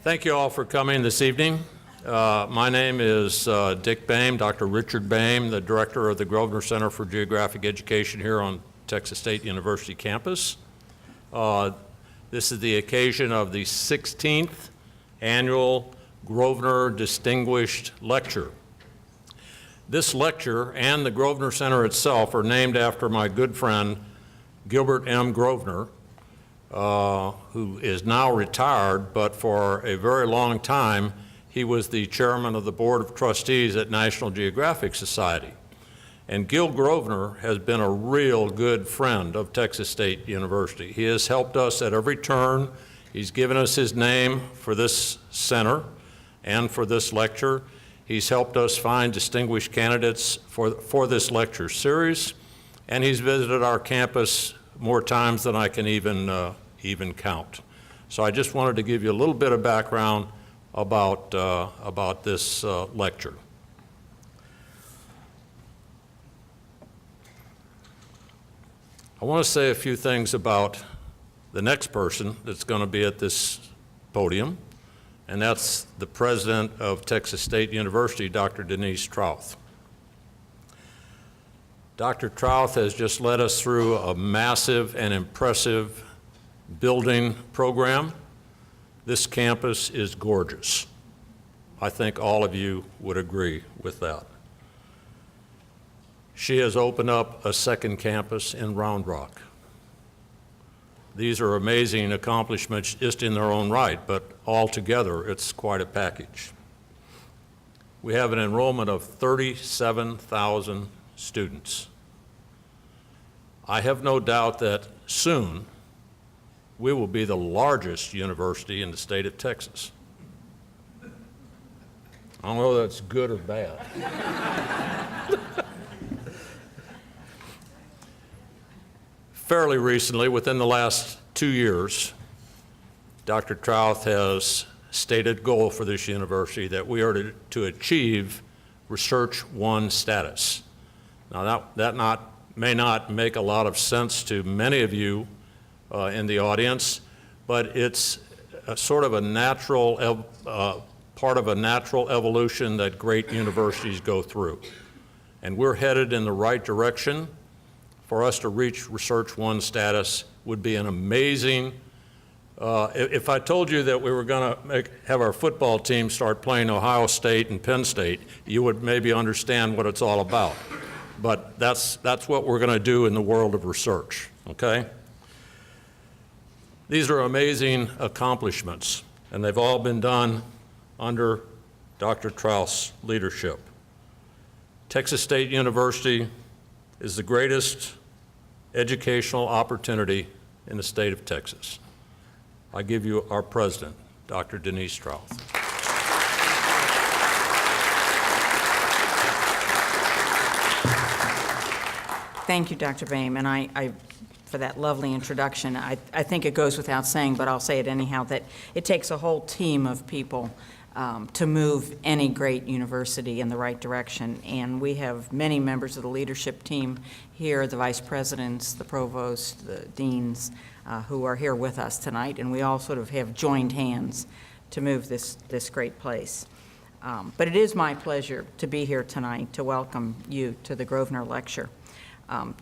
Thank you all for coming this evening. My name is Dick Boehm, Dr. Richard Boehm, the director of the Grosvenor Center for Geographic Education here on Texas State University campus. This is the occasion of the 16th annual Grosvenor Distinguished Lecture. This lecture and the Grosvenor Center itself are named after my good friend Gilbert M. Grosvenor, who is now retired, but for a very long time he was the chairman of the board of trustees at National Geographic Society. And Gil Grosvenor has been a real good friend of Texas State University. He has helped us at every turn. He's given us his name for this center and for this lecture. He's helped us find distinguished candidates for this lecture series, and he's visited our campus more times than I can even count. So I just wanted to give you a little bit of background about this lecture. I want to say a few things about the next person that's going to be at this podium, and that's the president of Texas State University, Dr. Denise Trouth. Dr. Trouth has just led us through a massive and impressive building program. This campus is gorgeous. I think all of you would agree with that. She has opened up a second campus in Round Rock. These are amazing accomplishments just in their own right, but altogether it's quite a package. We have an enrollment of 37,000 students. I have no doubt that soon we will be the largest university in the state of Texas. I don't know if that's good or bad. Fairly recently, within the last 2 years, Dr. Trouth has stated a goal for this university that we are to achieve Research 1 status. Now that may not make a lot of sense to many of you in the audience, but it's a sort of a natural, part of a natural evolution that great universities go through. And we're headed in the right direction. For us to reach Research 1 status would be an amazing, if I told you that we were going to have our football team start playing Ohio State and Penn State, you would maybe understand what it's all about. But that's what we're going to do in the world of research, okay? These are amazing accomplishments, and they've all been done under Dr. Trouth's leadership. Texas State University is the greatest educational opportunity in the state of Texas. I give you our president, Dr. Denise Trouth. Thank you, Dr. Boehm, and I for that lovely introduction. I think it goes without saying, but I'll say it anyhow, that it takes a whole team of people to move any great university in the right direction. And we have many members of the leadership team here, the vice presidents, the provosts, the deans, who are here with us tonight, and we all sort of have joined hands to move this great place. But it is my pleasure to be here tonight to welcome you to the Grosvenor Lecture,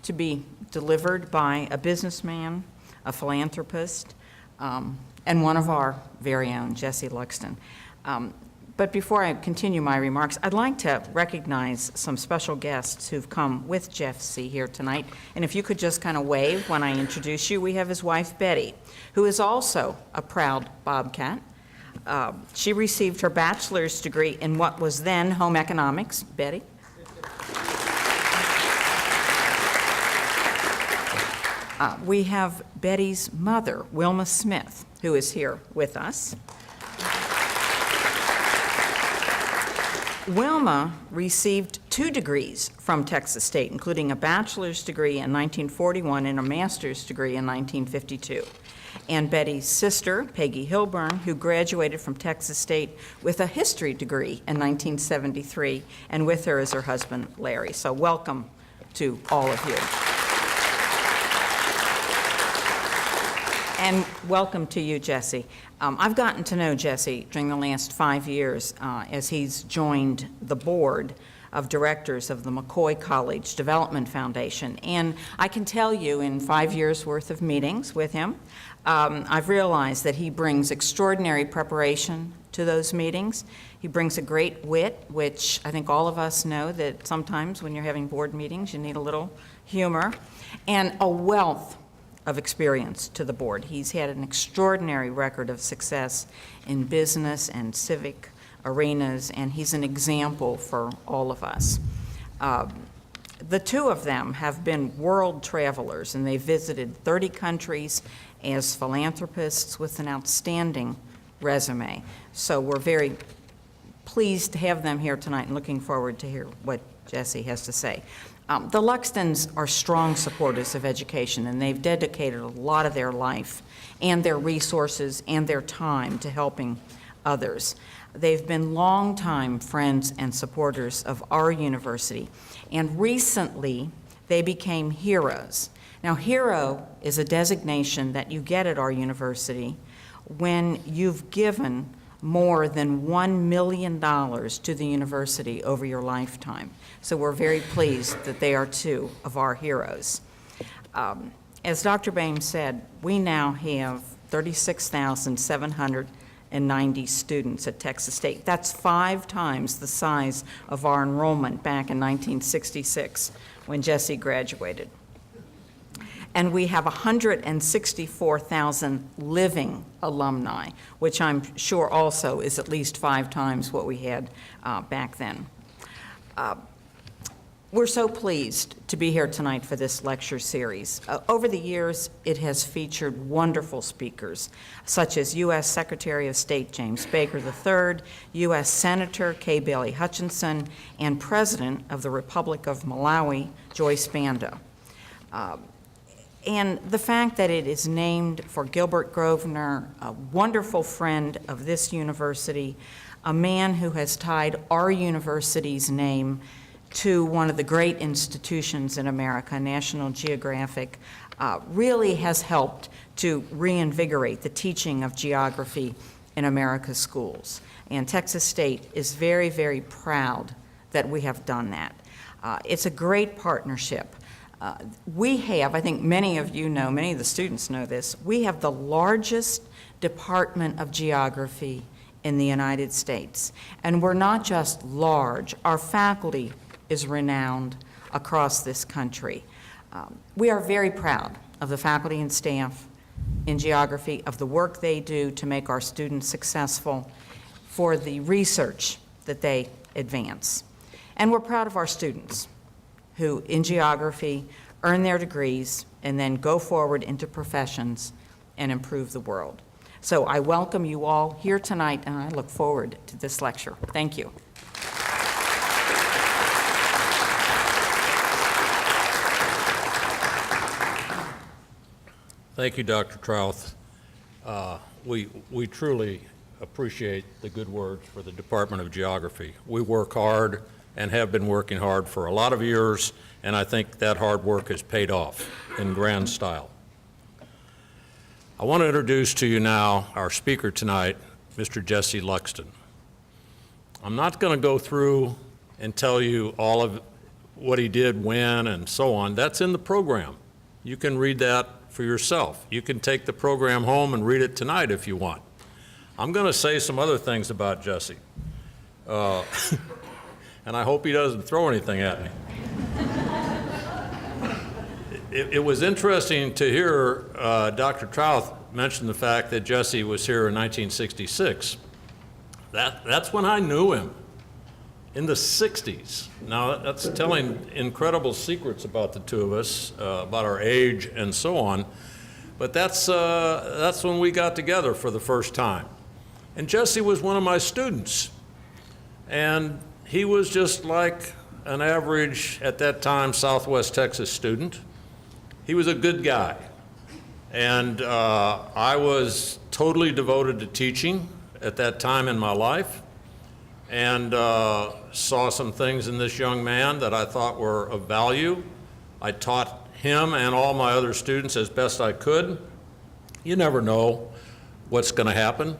to be delivered by a businessman, a philanthropist, and one of our very own, Jesse Luxton. But before I continue my remarks, I'd like to recognize some special guests who've come with Jesse here tonight. And if you could just kind of wave when I introduce you, we have his wife, Betty, who is also a proud Bobcat. She received her bachelor's degree in what was then home economics. Betty? We have Betty's mother, Wilma Smith, who is here with us. Wilma received 2 degrees from Texas State, including a bachelor's degree in 1941 and a master's degree in 1952. And Betty's sister, Peggy Hilburn, who graduated from Texas State with a history degree in 1973, and with her is her husband, Larry. So welcome to all of you. And welcome to you, Jesse. I've gotten to know Jesse during the last 5 years as he's joined the board of directors of the McCoy College Development Foundation. And I can tell you, in 5 years' worth of meetings with him, I've realized that he brings extraordinary preparation to those meetings. He brings a great wit, which I think all of us know that sometimes when you're having board meetings, you need a little humor, and a wealth of experience to the board. He's had an extraordinary record of success in business and civic arenas, and he's an example for all of us. The two of them have been world travelers, and they've visited 30 countries as philanthropists with an outstanding resume. So we're very pleased to have them here tonight and looking forward to hear what Jesse has to say. The Luxtons are strong supporters of education, and they've dedicated a lot of their life and their resources and their time to helping others. They've been longtime friends and supporters of our university, and recently they became heroes. Now, hero is a designation that you get at our university when you've given more than $1 million to the university over your lifetime. So we're very pleased that they are two of our heroes. As Dr. Boehm said, we now have 36,790 students at Texas State. That's 5 times the size of our enrollment back in 1966 when Jesse graduated. And we have 164,000 living alumni, which I'm sure also is at least 5 times what we had back then. We're so pleased to be here tonight for this lecture series. Over the years, it has featured wonderful speakers, such as U.S. Secretary of State James Baker III, U.S. Senator Kay Bailey Hutchinson, and President of the Republic of Malawi, Joyce Banda. And the fact that it is named for Gilbert Grosvenor, a wonderful friend of this university, a man who has tied our university's name to one of the great institutions in America, National Geographic, really has helped to reinvigorate the teaching of geography in America's schools. And Texas State is very, very proud that we have done that. It's a great partnership. We have, I think many of you know, many of the students know this, we have the largest Department of Geography in the United States. And we're not just large, our faculty is renowned across this country. We are very proud of the faculty and staff in geography, of the work they do to make our students successful, for the research that they advance. And we're proud of our students who, in geography, earn their degrees and then go forward into professions and improve the world. So I welcome you all here tonight, and I look forward to this lecture. Thank you. Thank you, Dr. Trouth. We truly appreciate the good words for the Department of Geography. We work hard and have been working hard for a lot of years, and I think that hard work has paid off in grand style. I want to introduce to you now our speaker tonight, Mr. Jesse Luxton. I'm not going to go through and tell you all of what he did when and so on. That's in the program. You can read that for yourself. You can take the program home and read it tonight if you want. I'm going to say some other things about Jesse. And I hope he doesn't throw anything at me. It was interesting to hear Dr. Trouth mention the fact that Jesse was here in 1966. That's when I knew him, in the 60s. Now, that's telling incredible secrets about the two of us, about our age and so on. But that's when we got together for the first time. And Jesse was one of my students. And he was just like an average, at that time, Southwest Texas student. He was a good guy. And I was totally devoted to teaching at that time in my life, and saw some things in this young man that I thought were of value. I taught him and all my other students as best I could. You never know what's going to happen.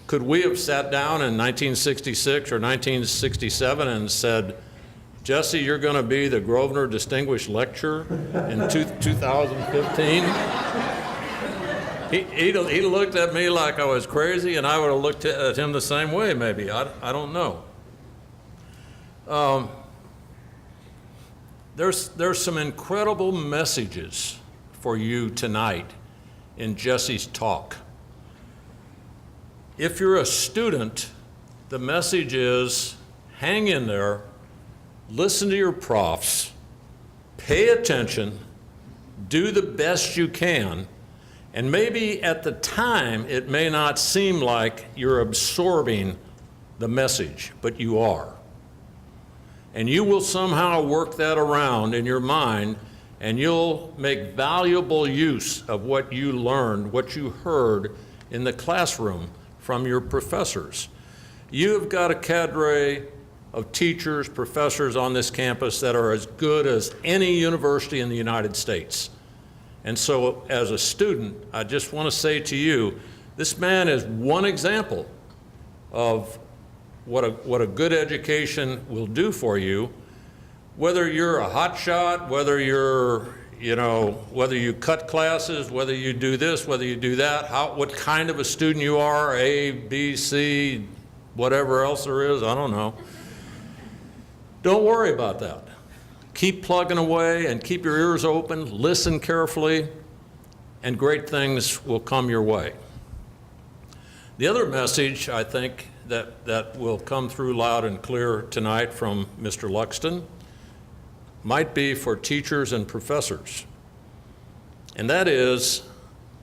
Could we have sat down in 1966 or 1967 and said, Jesse, you're going to be the Grosvenor Distinguished Lecture in 2015? He looked at me like I was crazy, and I would have looked at him the same way, maybe. I don't know. There's some incredible messages for you tonight in Jesse's talk. If you're a student, the message is hang in there, listen to your profs, pay attention, do the best you can, and maybe at the time it may not seem like you're absorbing the message, but you are. And you will somehow work that around in your mind, and you'll make valuable use of what you learned, what you heard in the classroom from your professors. You've got a cadre of teachers, professors on this campus that are as good as any university in the United States. And so as a student, I just want to say to you, this man is one example of what a good education will do for you, whether you're a hotshot, whether you cut classes, whether you do this, whether you do that, what kind of a student you are, A, B, C, whatever else there is, I don't know. Don't worry about that. Keep plugging away and keep your ears open, listen carefully, and great things will come your way. The other message, I think, that will come through loud and clear tonight from Mr. Luxton might be for teachers and professors. And that is,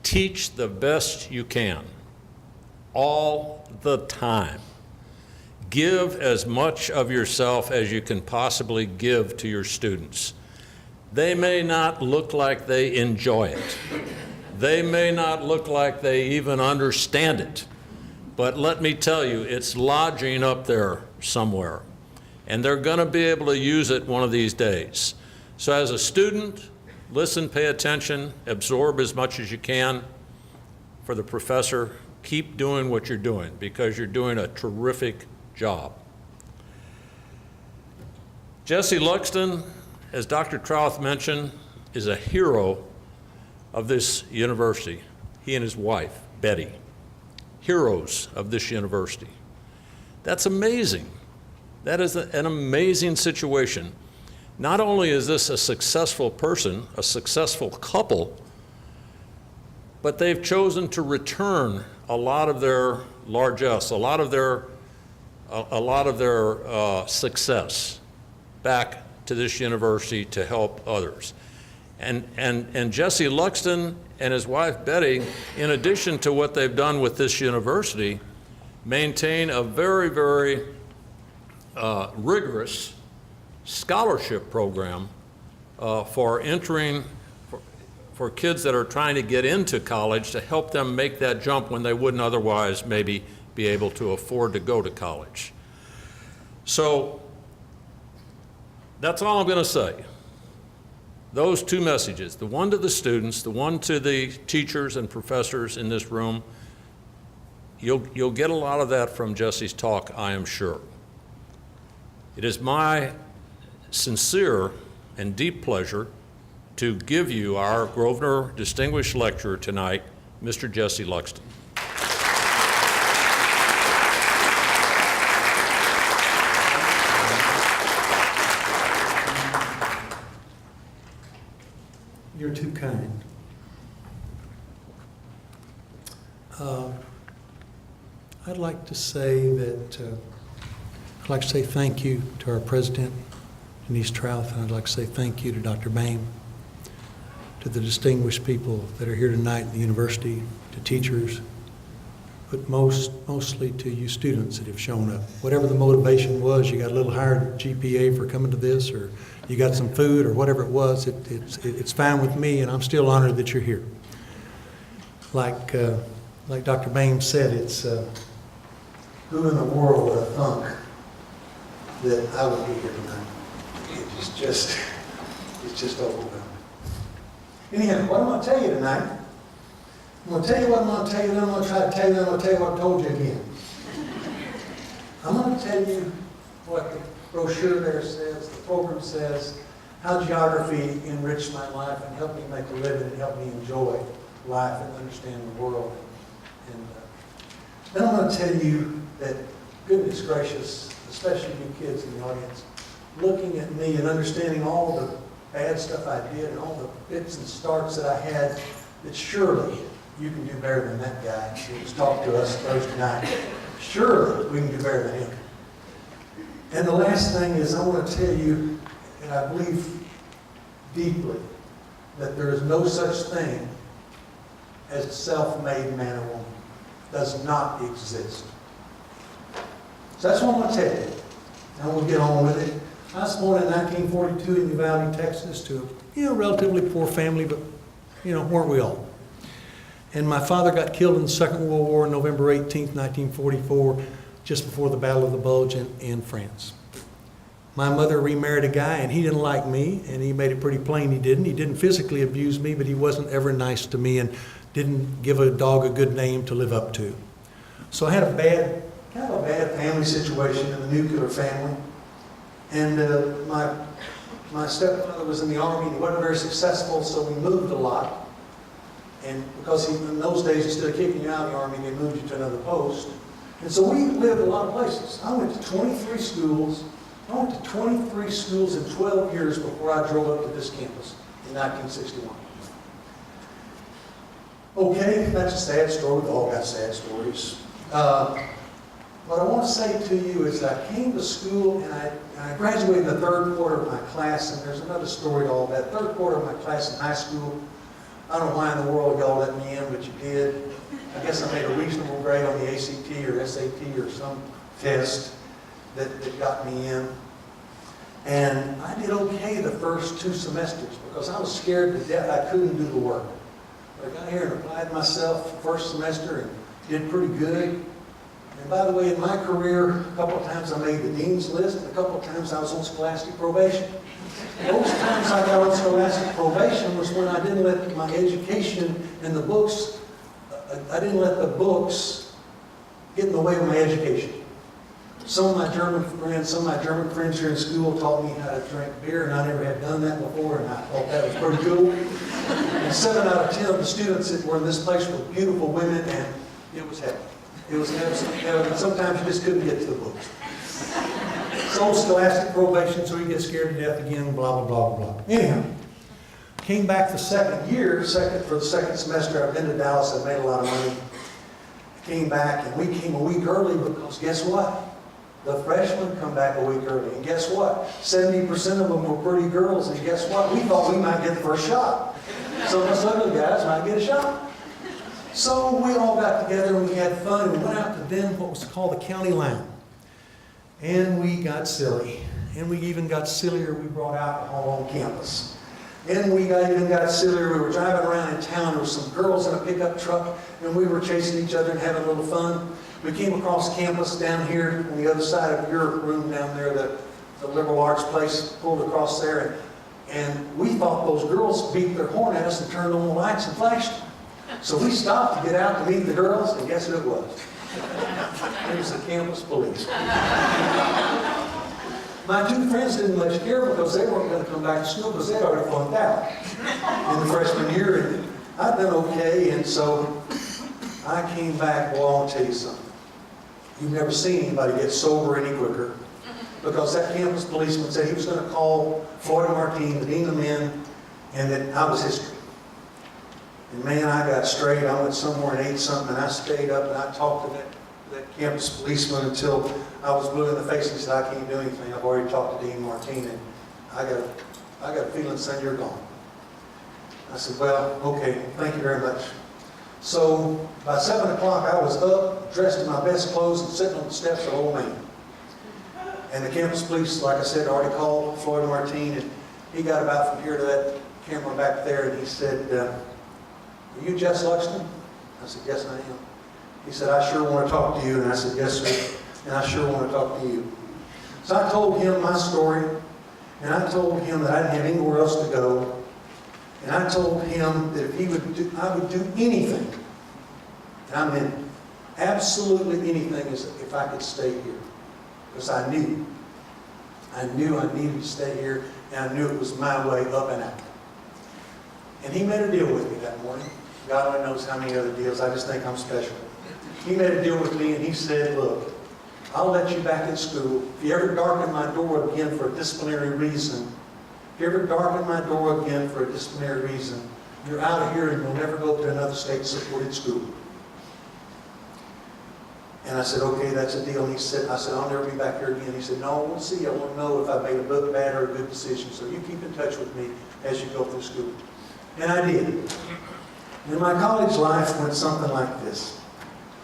teach the best you can, all the time. Give as much of yourself as you can possibly give to your students. They may not look like they enjoy it. They may not look like they even understand it. But let me tell you, it's lodging up there somewhere. And they're going to be able to use it one of these days. So as a student, listen, pay attention, absorb as much as you can. For the professor, keep doing what you're doing because you're doing a terrific job. Jesse Luxton, as Dr. Trouth mentioned, is a hero of this university. He and his wife, Betty, heroes of this university. That's amazing. That is an amazing situation. Not only is this a successful person, a successful couple, but they've chosen to return a lot of their largesse, a lot of their success back to this university to help others. And Jesse Luxton and his wife Betty, in addition to what they've done with this university, maintain a very, very rigorous scholarship program for kids that are trying to get into college to help them make that jump when they wouldn't otherwise maybe be able to afford to go to college. So that's all I'm going to say. Those two messages, the one to the students, the one to the teachers and professors in this room, you'll get a lot of that from Jesse's talk, I am sure. It is my sincere and deep pleasure to give you our Grosvenor Distinguished Lecturer tonight, Mr. Jesse Luxton. You're too kind. I'd like to say thank you to our president, Denise Trouth, and I'd like to say thank you to Dr. Bame, to the distinguished people that are here tonight at the university, to teachers, but mostly to you students that have shown up. Whatever the motivation was, you got a little higher GPA for coming to this, or you got some food, or whatever it was, it's fine with me, and I'm still honored that you're here. Like Dr. Bame said, it's who in the world would have thunk that I would be here tonight? It's just overwhelming. Anyhow, what I'm going to tell you tonight I'm going to tell you what I'm going to tell you, then I'm going to try to tell you, then I'm going to tell you what I told you again. I'm going to tell you what the brochure there says, the program says, how geography enriched my life and helped me make a living and helped me enjoy life and understand the world. And then I'm going to tell you that, goodness gracious, especially you kids in the audience, looking at me and understanding all the bad stuff I did and all the bits and starts that I had, that surely you can do better than that guy who was talking to us Thursday night. Surely we can do better than him. And the last thing is I want to tell you, and I believe deeply, that there is no such thing as a self-made man or woman. Does not exist. So that's what I'm going to tell you. And we'll get on with it. I was born in 1942 in Uvalde, Texas, to a relatively poor family, but weren't we all? And my father got killed in the Second World War on November 18th, 1944, just before the Battle of the Bulge in France. My mother remarried a guy, and he didn't like me, and he made it pretty plain he didn't. He didn't physically abuse me, but he wasn't ever nice to me and didn't give a dog a good name to live up to. So I had kind of a bad family situation in the nuclear family. And my stepfather was in the Army, and he wasn't very successful, so we moved a lot. And because in those days, instead of kicking you out of the Army, they moved you to another post. And so we lived a lot of places. I went to 23 schools. I went to 23 schools in 12 years before I drove up to this campus in 1961. Okay, that's a sad story. We've all got sad stories. What I want to say to you is I came to school and I graduated in the third quarter of my class, and there's another story to all that. Third quarter of my class in high school, I don't know why in the world y'all let me in, but you did. I guess I made a reasonable grade on the ACT or SAT or some test that got me in. And I did okay the first 2 semesters because I was scared to death I couldn't do the work. But I got here and applied myself first semester and did pretty good. And by the way, in my career, a couple of times I made the dean's list, and a couple of times I was on scholastic probation. Those times I got on scholastic probation was when I didn't let my education and the books, I didn't let the books get in the way of my education. Some of my German friends here in school taught me how to drink beer, and I never had done that before, and I thought that was pretty cool. And 7 out of 10 of the students that were in this place were beautiful women, and it was heaven. It was heaven. Sometimes you just couldn't get to the books. So scholastic probation, so you get scared to death again, blah, blah, blah, blah. Anyhow, came back the second year, for the second semester. I've been to Dallas, I've made a lot of money. Came back, and we came a week early because guess what? The freshmen come back a week early. And guess what? 70% of them were pretty girls, and guess what? We thought we might get the first shot. So us other guys might get a shot. So we all got together and we had fun. We went out to what was called the county line. And we got silly. And we even got sillier. We brought alcohol on campus. And we even got sillier. We were driving around in town. There were some girls in a pickup truck, and we were chasing each other and having a little fun. We came across campus down here on the other side of your room down there, the liberal arts place, pulled across there. And we thought those girls beat their horn at us and turned on the lights and flashed them. So we stopped to get out to meet the girls, and guess who it was? It was the campus police. My 2 friends didn't much care because they weren't going to come back to school because they'd already flunked out in the freshman year. And I'd done okay, and so I came back. Well, I'll tell you something. You've never seen anybody get sober any quicker, because that campus policeman said he was going to call Floyd Martin, the dean of men, and that I was history. And man, I got straight. I went somewhere and ate something, and I stayed up and I talked to that campus policeman until I was blue in the face. He said, "I can't do anything. I've already talked to Dean Martin, and I got a feeling, son, you're gone." I said, "Well, okay, thank you very much." So by 7 o'clock, I was up, dressed in my best clothes, and sitting on the steps of Old Main. And the campus police, like I said, already called Floyd Martin, and he got about from here to that camera back there, and he said, "Are you Jess Luxton?" I said, "Yes, I am." He said, "I sure want to talk to you." And I said, "Yes, sir. And I sure want to talk to you." So I told him my story, and I told him that I didn't have anywhere else to go. And I told him that if I would do anything And I meant absolutely anything as if I could stay here. Because I knew I needed to stay here, and I knew it was my way up and out. And he made a deal with me that morning. God only knows how many other deals. I just think I'm special. He made a deal with me, and he said, look, I'll let you back in school. If you ever darken my door again for a disciplinary reason, if you ever darken my door again for a disciplinary reason, you're out of here and you'll never go to another state-supported school. And I said, okay, that's a deal. And I said, I'll never be back here again. He said, no, we'll see. I won't know if I made a bad or a good decision. So you keep in touch with me as you go through school. And I did. And my college life went something like this.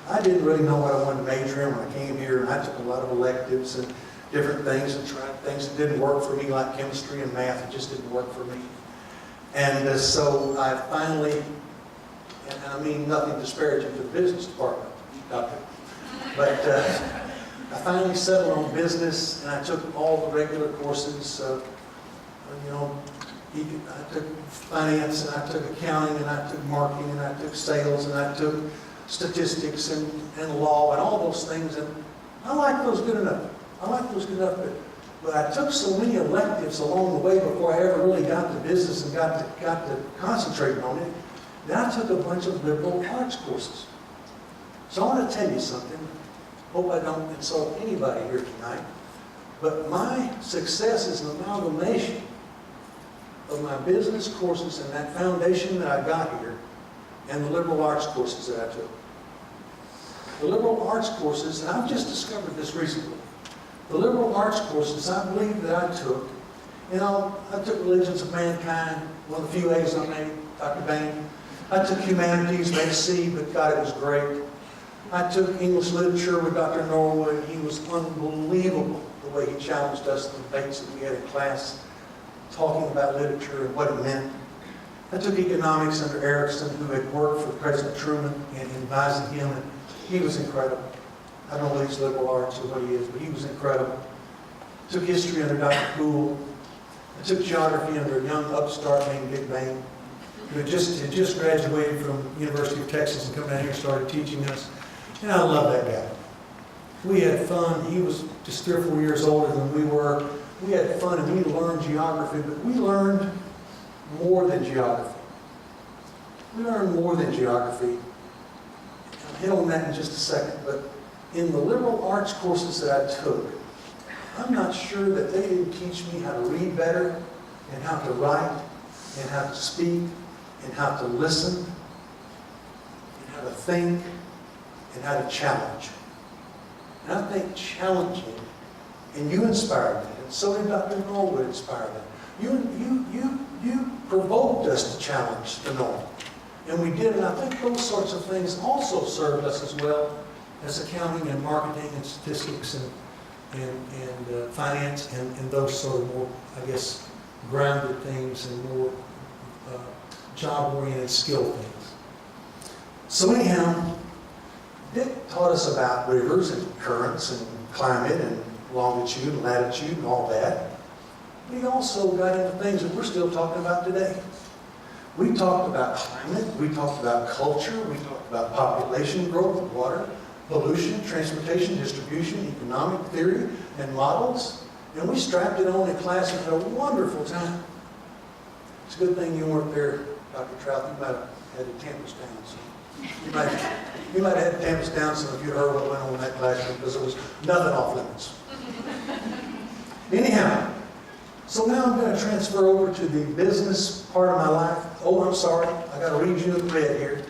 I didn't really know what I wanted to major in when I came here, and I took a lot of electives and different things and tried things that didn't work for me, like chemistry and math. It just didn't work for me. And so I finally, and I mean nothing disparaging to the business department, doctor, but I finally settled on business, and I took all the regular courses. I took finance, and I took accounting, and I took marketing, and I took sales, and I took statistics and law and all those things, and I liked those good enough. But I took so many electives along the way before I ever really got to business and got to concentrating on it, that I took a bunch of liberal arts courses. So I want to tell you something. Hope I don't insult anybody here tonight, but my success is an amalgamation of my business courses and that foundation that I got here and the liberal arts courses that I took. The liberal arts courses, and I've just discovered this recently, the liberal arts courses I believe that I took, I took Religions of Mankind, one of the few A's I made, Dr. Bain. I took Humanities, made a C, but God, it was great. I took English Literature with Dr. Norwood. He was unbelievable the way he challenged us in the debates that we had in class, talking about literature and what it meant. I took Economics under Erickson, who had worked for President Truman and advising him, and he was incredible. I don't know whether he's liberal arts or what he is, but he was incredible. I took History under Dr. Poole. I took Geography under a young upstart named Dick Bain, who had just graduated from the University of Texas and come down here and started teaching us. And I love that guy. We had fun. He was just 3 or 4 years older than we were. We had fun and we learned geography, but we learned more than geography. I'll hit on that in just a second, but in the liberal arts courses that I took, I'm not sure that they didn't teach me how to read better and how to write and how to speak and how to listen and how to think and how to challenge. And I think challenging, and you inspired that, and so did Dr. Norwood inspire that. You provoked us to challenge the norm. And we did, and I think those sorts of things also served us as well as accounting and marketing and statistics and finance and those sort of more, I guess, grounded things and more job-oriented skill things. So anyhow, Dick taught us about rivers and currents and climate and longitude and latitude and all that. But he also got into things that we're still talking about today. We talked about climate, we talked about culture, we talked about population growth, water, pollution, transportation, distribution, economic theory, and models. And we strapped it on in class and had a wonderful time. It's a good thing you weren't there, Dr. Trouth. You might have had to tamp us down. So you might have had to tamp us down some if you heard what went on in that classroom, because there was nothing off limits. Anyhow, so now I'm going to transfer over to the business part of my life. Oh, I'm sorry. I got to read you the thread here.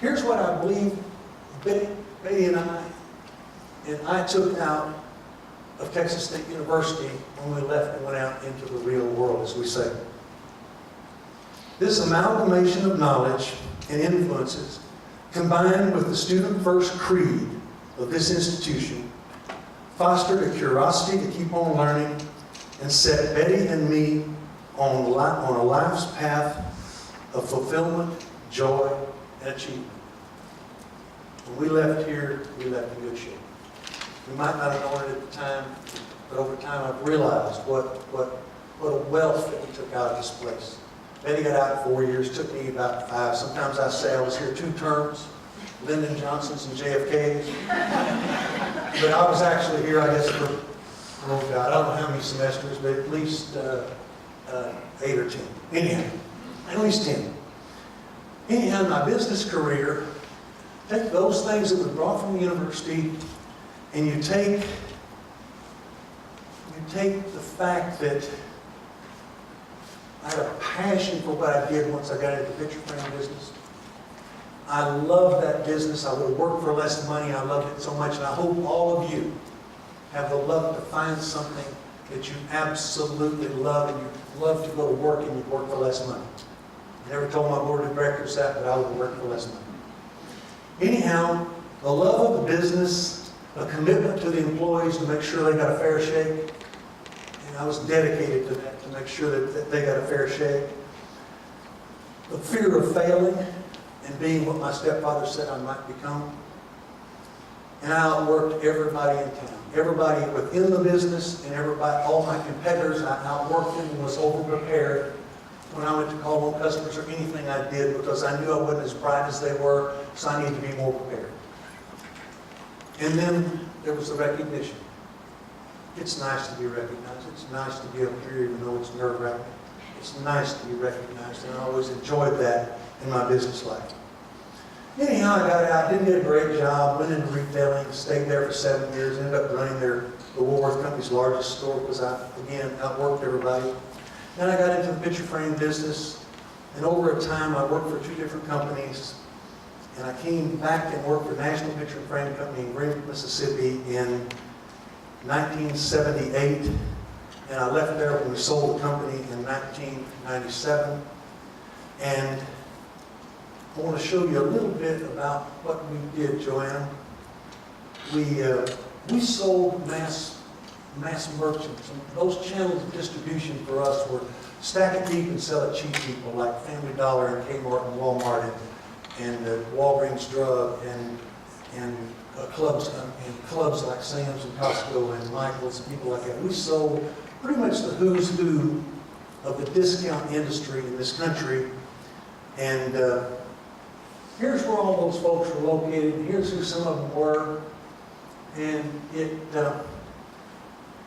Here's what I believe Betty and I took out of Texas State University when we left and went out into the real world, as we say. This amalgamation of knowledge and influences, combined with the student-first creed of this institution, fostered a curiosity to keep on learning and set Betty and me on a life's path of fulfillment, joy, and achievement. When we left here, we left in good shape. We might not have known it at the time, but over time I've realized what a wealth that we took out of this place. Betty got out in 4 years, took me about 5. Sometimes I say I was here 2 terms. Lyndon Johnson's and JFK's. But I was actually here, I guess, for, oh God, I don't know how many semesters, but at least 8 or 10. Anyhow, at least 10. Anyhow, in my business career, take those things that were brought from the university, and you take the fact that I had a passion for what I did once I got into the picture frame business. I loved that business. I would have worked for less money. I loved it so much, and I hope all of you have the love to find something that you absolutely love, and you love to go to work and you work for less money. I never told my board of directors that, but I would have worked for less money. Anyhow, the love of the business, a commitment to the employees to make sure they got a fair shake, and I was dedicated to that, to make sure that they got a fair shake. The fear of failing and being what my stepfather said I might become. And I outworked everybody in town. Everybody within the business and everybody, all my competitors, I outworked them and was overprepared when I went to call on customers or anything I did, because I knew I wasn't as bright as they were, so I needed to be more prepared. And then there was the recognition. It's nice to be recognized. It's nice to be up here, even though it's nerve-wracking. It's nice to be recognized, and I always enjoyed that in my business life. Anyhow, I got out, didn't get a great job, went into retailing, stayed there for 7 years, ended up running the Woolworth Company's largest store because I, again, outworked everybody. Then I got into the picture frame business, and over a time I worked for 2 different companies, and I came back and worked for National Picture Frame Company in Greenwood, Mississippi in 1978, and I left there when we sold the company in 1997. And I want to show you a little bit about what we did, Joanna. We sold mass merchants, and those channels of distribution for us were stack it deep and sell it cheap people like Family Dollar and Kmart and Walmart and Walgreens Drug and clubs like Sam's and Costco and Michael's and people like that. We sold pretty much the who's who of the discount industry in this country. And here's where all those folks were located. Here's who some of them were. And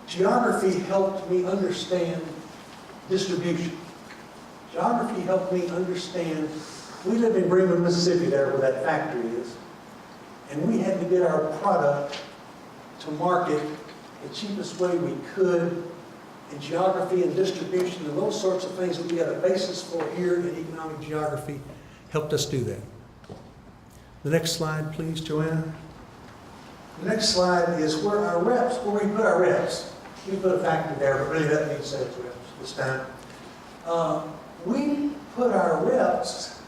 geography helped me understand distribution. Geography helped me understand. We live in Greenwood, Mississippi, there where that factory is. And we had to get our product to market the cheapest way we could. And geography and distribution and those sorts of things that we had a basis for here in economic geography helped us do that. The next slide, please, Joanna. The next slide is where we put our reps. We put a factory there, but really that means sales reps this time. We put our reps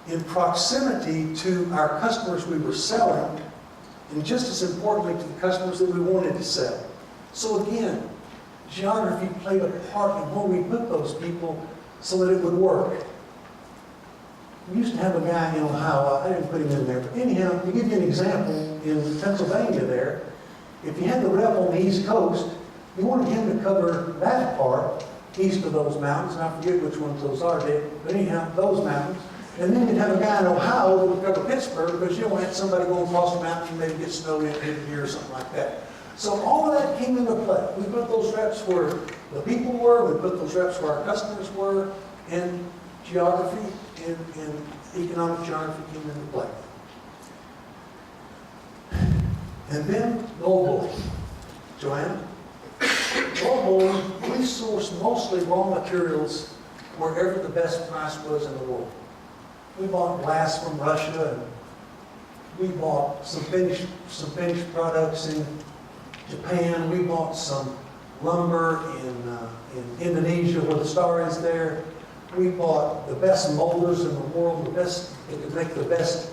in proximity to our customers we were selling, and just as importantly to the customers that we wanted to sell. So again, geography played a part in where we put those people so that it would work. We used to have a guy in Ohio, I didn't put him in there, but anyhow, to give you an example, in Pennsylvania there, if you had the rep on the East Coast, you wanted him to cover that part, east of those mountains, and I forget which ones those are, but anyhow, those mountains. And then you'd have a guy in Ohio that would cover Pittsburgh, because you don't have somebody going across the mountain and maybe get snowed in mid-year or something like that. So all of that came into play. We put those reps where the people were, we put those reps where our customers were, and geography and economic geography came into play. And then the old boy. Joanna? The old boy, we sourced mostly raw materials wherever the best price was in the world. We bought glass from Russia, and we bought some finished products in Japan. We bought some lumber in Indonesia, where the star is there. We bought the best molders in the world, the best that could make the best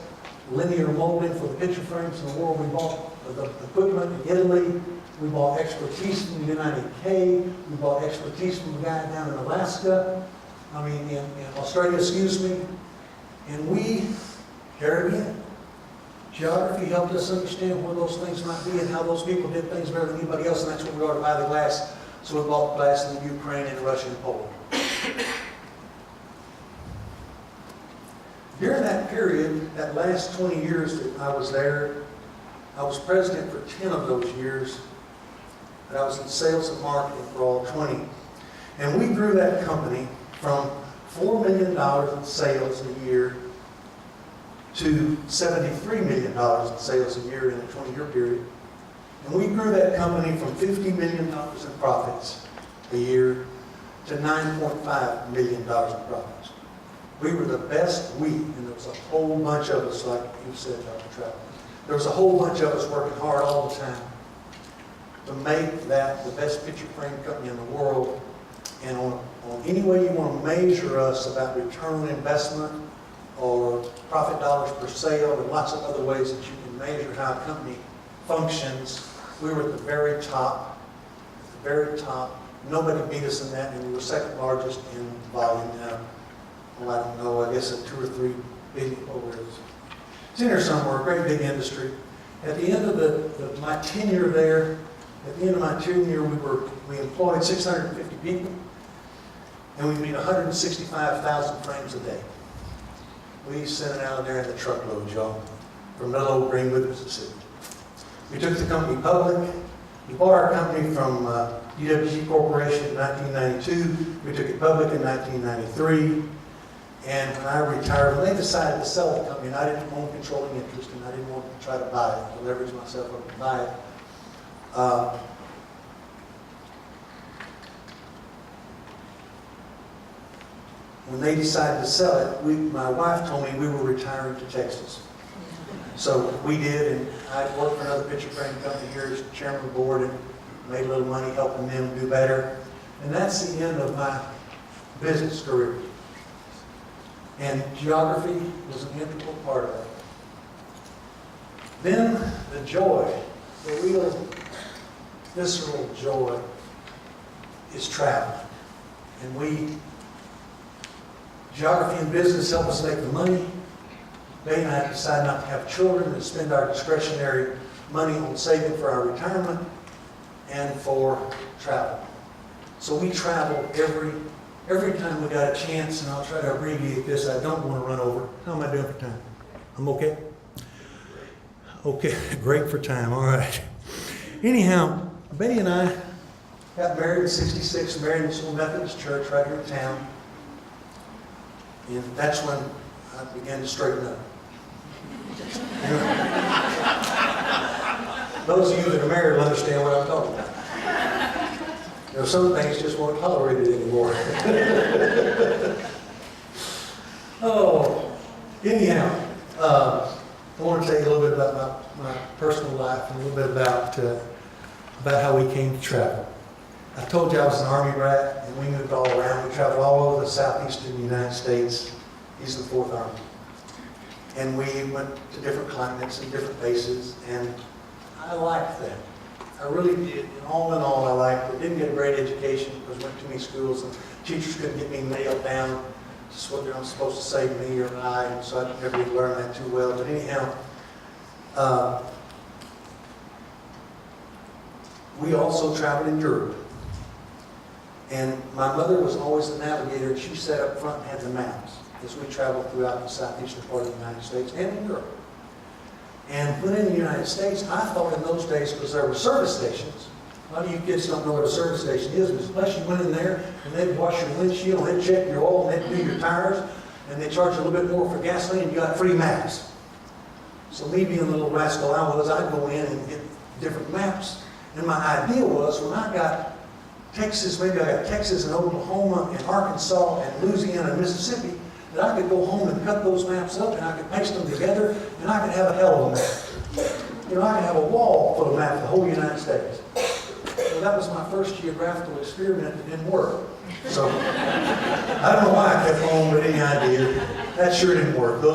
linear molding for the picture frames in the world. We bought the equipment in Italy. We bought expertise from the United Kingdom. We bought expertise from a guy down in Alaska. In Australia, excuse me. And we carried in. Geography helped us understand where those things might be and how those people did things better than anybody else, and that's when we ought to buy the glass. So we bought glass in Ukraine and Russia and Poland. During that period, that last 20 years that I was there, I was president for 10 of those years, but I was in sales and marketing for all 20. And we grew that company from $4 million in sales a year to $73 million in sales a year in a 20-year period. And we grew that company from $50 million in profits a year to $9.5 million in profits. We were the best and there was a whole bunch of us, like you said, Dr. Trout. There was a whole bunch of us working hard all the time to make that the best picture frame company in the world. And on any way you want to measure us about return on investment or profit dollars per sale and lots of other ways that you can measure how a company functions, we were at the very top. At the very top. Nobody beat us in that, and we were second largest in volume. Well, I don't know, I guess at 2 or 3 billion over. It's in there somewhere, a great big industry. At the end of my tenure there, we employed 650 people, and we made 165,000 frames a day. We sent it out there in the truckload, y'all, from little old Greenwood, Mississippi. We took the company public. We bought our company from UWG Corporation in 1992. We took it public in 1993. And when I retired, when they decided to sell the company, and I didn't own controlling interest, and I didn't want to try to buy it, to leverage myself up to buy it. When they decided to sell it, my wife told me we were retiring to Texas. So we did, and I worked for another picture frame company here as chairman of the board and made a little money helping them do better. And that's the end of my business career. And geography was an integral part of it. Then the joy, the real visceral joy is travel. And geography and business help us make the money. Bay and I decided not to have children and spend our discretionary money on saving for our retirement and for travel. So we travel every time we got a chance, and I'll try to abbreviate this. I don't want to run over. How am I doing for time? I'm okay? Okay, great for time, all right. Anyhow, Bay and I got married in '66, married in this little Methodist church right here in town. And that's when I began to straighten up. Those of you that are married will understand what I'm talking about. You know, some things just weren't tolerated anymore. Anyhow, I want to tell you a little bit about my personal life and a little bit about how we came to travel. I told you I was an Army brat, and we moved all around. We traveled all over the southeastern United States. He's the 4th Army. And we went to different climates and different bases, and I liked that. I really did. And all in all, I liked it. Didn't get a great education because I went to too many schools, and teachers couldn't get me nailed down just what they're supposed to say to me or I, and so I never really learned that too well. But anyhow, we also traveled in Europe. And my mother was always the navigator, and she sat up front and had the maps as we traveled throughout the southeastern part of the United States and in Europe. And when in the United States, I thought in those days, because there were service stations, a lot of you kids don't know what a service station is, but unless you went in there and they'd wash your windshield, and they'd check your oil, and they'd do your tires, and they'd charge you a little bit more for gasoline, and you got free maps. So me being the little rascal I was, I'd go in and get different maps. And my idea was, when I got Texas, maybe I got Texas and Oklahoma and Arkansas and Louisiana and Mississippi, that I could go home and cut those maps up and I could paste them together and I could have a hell of a map. You know, I could have a wall full of maps of the whole United States. Well, that was my first geographical experiment that didn't work. So, I don't know why I kept on with any idea. That sure didn't work. I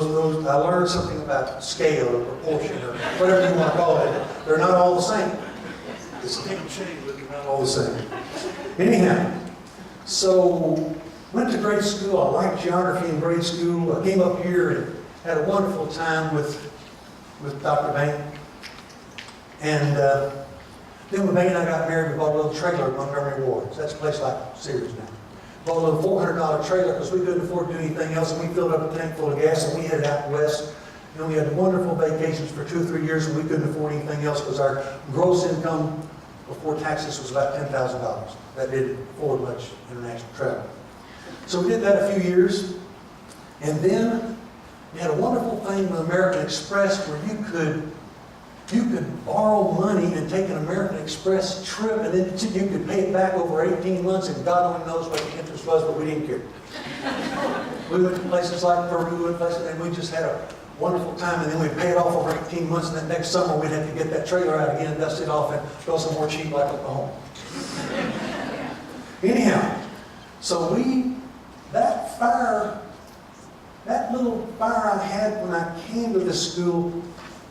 learned something about scale or proportion or whatever you want to call it. They're not all the same. It's a damn shame, but they're not all the same. Anyhow, so went to grade school. I liked geography in grade school. I came up here and had a wonderful time with Dr. Bain. And then when Bain and I got married, we bought a little trailer at Montgomery Ward. So that's a place like Sears now. bought a little $400 trailer because we couldn't afford to do anything else, and we filled up a tank full of gas, and we headed out west. And we had wonderful vacations for 2 or 3 years, and we couldn't afford anything else because our gross income before taxes was about $10,000. That didn't afford much international travel. So we did that a few years, and then we had a wonderful thing with American Express where you could borrow money and take an American Express trip, and then you could pay it back over 18 months, and God only knows what the interest was, but we didn't care. We went to places like Peru and places, and we just had a wonderful time, and then we'd pay it off over 18 months, and then next summer we'd have to get that trailer out again, dust it off, and go somewhere cheap like Oklahoma. Anyhow, so that little fire I had when I came to this school,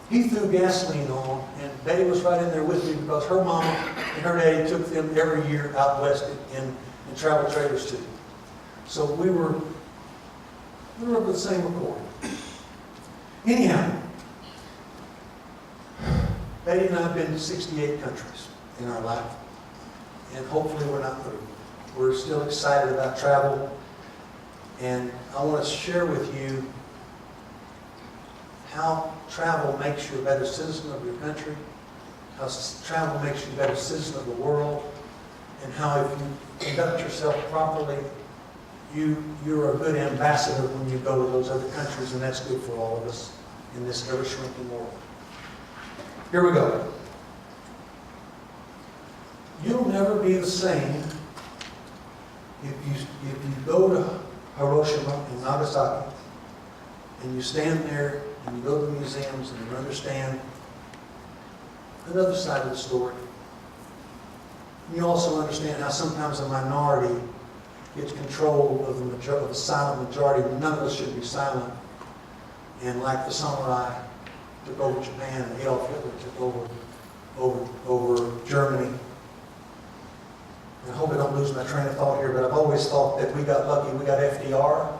he threw gasoline on, and Betty was right in there with me because her mama and her daddy took them every year out west in travel trailers too. So we were of the same accord. Anyhow, Betty and I have been to 68 countries in our life, and hopefully we're not through. We're still excited about travel, and I want to share with you how travel makes you a better citizen of your country, how travel makes you a better citizen of the world, and how if you conduct yourself properly, you're a good ambassador when you go to those other countries, and that's good for all of us in this ever-shrinking world. Here we go. You'll never be the same if you go to Hiroshima and Nagasaki, and you stand there and you go to the museums and you understand another side of the story. You also understand how sometimes a minority gets control of the silent majority. None of us should be silent. And like the samurai took over Japan and Adolf Hitler took over Germany. And I hope I don't lose my train of thought here, but I've always thought that we got lucky. We got FDR,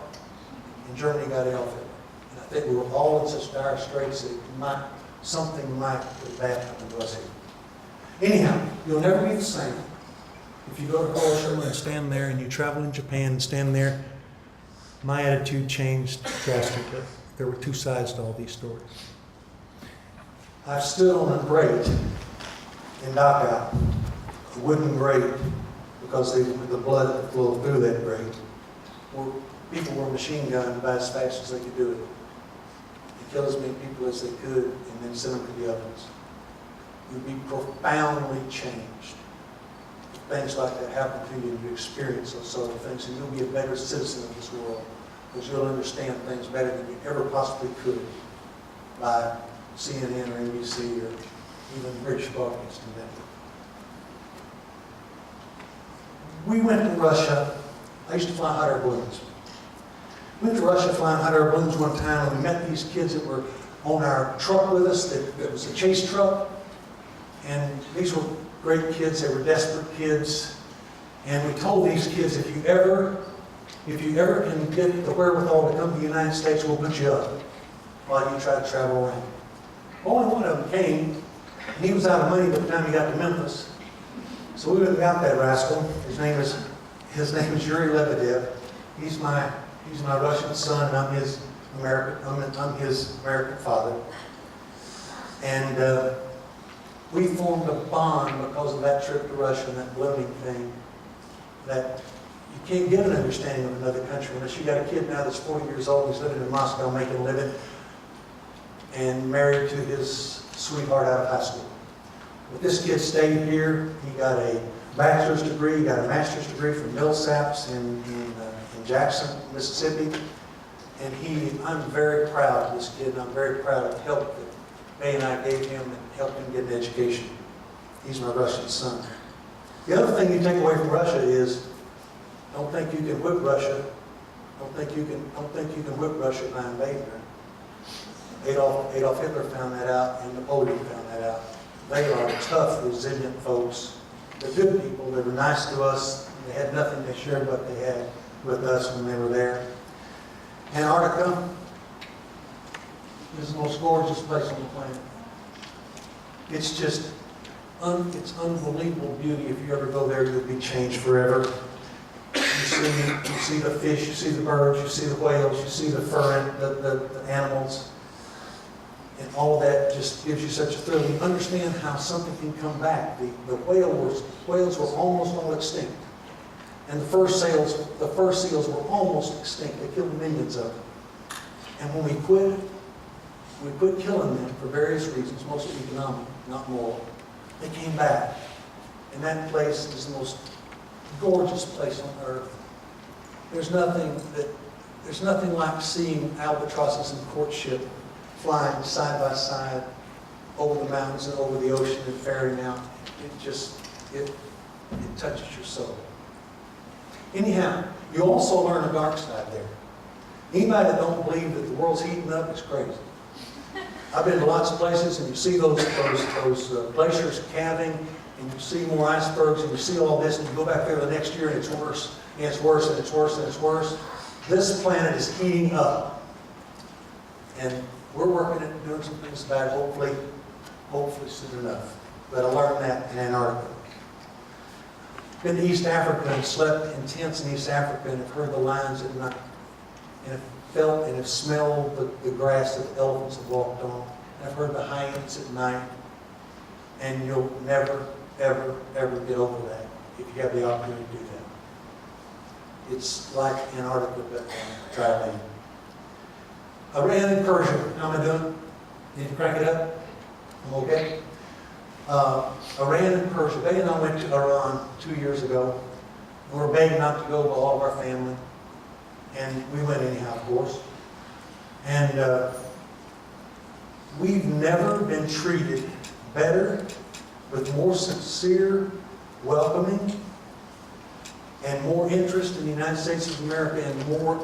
and Germany got Adolf Hitler. And I think we were all in such dire straits that something might bad happen to us here. Anyhow, you'll never be the same. If you go to Hiroshima and stand there, and you travel in Japan and stand there, my attitude changed drastically. There were two sides to all these stories. I stood on a grate in Dachau, a wooden grate, because the blood that flowed through that grate, people were machine gunned about as fast as they could do it. They killed as many people as they could and then sent them to the ovens. You'd be profoundly changed. Things like that happen to you and you experience those sort of things, and you'll be a better citizen of this world because you'll understand things better than you ever possibly could by CNN or NBC or even British broadcasting network. We went to Russia. I used to fly hot air balloons. We went to Russia flying hot air balloons one time, and we met these kids that were on our truck with us. That was a chase truck, and these were great kids. They were desperate kids, and we told these kids, if you ever can get the wherewithal to come to the United States, we'll put you up while you try to travel around. Only one of them came, and he was out of money by the time he got to Memphis. So we went and got that rascal. His name is Yuri Lebedev. He's my Russian son, and I'm his American father. And we formed a bond because of that trip to Russia and that ballooning thing, that you can't get an understanding of another country unless you got a kid now that's 40 years old, he's living in Moscow making a living, and married to his sweetheart out of high school. But this kid stayed here. He got a bachelor's degree, he got a master's degree from Millsaps in Jackson, Mississippi. And I'm very proud of this kid, and I'm very proud of the help that May and I gave him and helped him get an education. He's my Russian son. The other thing you take away from Russia is, don't think you can whip Russia. Don't think you can whip Russia by invading her. Adolf Hitler found that out, and Napoleon found that out. They are tough, resilient folks. They're good people. They were nice to us. They had nothing. They shared what they had with us when they were there. Antarctica is the most gorgeous place on the planet. It's just, it's unbelievable beauty. If you ever go there, you'll be changed forever. You see the fish, you see the birds, you see the whales, you see the fur, the animals. And all that just gives you such a thrill. You understand how something can come back. The whales were almost all extinct. And the fur seals were almost extinct. They killed millions of them. And when we quit killing them for various reasons, mostly economic, not moral, they came back. And that place is the most gorgeous place on earth. There's nothing like seeing albatrosses in courtship flying side by side over the mountains and over the ocean and ferrying out. It touches your soul. Anyhow, you also learn a dark side there. Anybody that don't believe that the world's heating up is crazy. I've been to lots of places and you see those glaciers calving and you see more icebergs and you see all this and you go back there the next year and it's worse and it's worse and it's worse and it's worse. This planet is heating up. And we're working at doing some things about it, hopefully soon enough. But I learned that in Antarctica. Been to East Africa and slept in tents in East Africa and have heard the lions at night. And have felt and have smelled the grass that the elephants have walked on. And I've heard the hyenas at night. And you'll never, ever, ever get over that if you have the opportunity to do that. It's like Antarctica, but dry land. Iran and Persia. How am I doing? Need to crank it up? I'm okay? Iran and Persia. Betty and I went to Iran 2 years ago. We were begged not to go by all of our family. And we went anyhow, of course. And we've never been treated better, with more sincere welcoming, and more interest in the United States of America, and more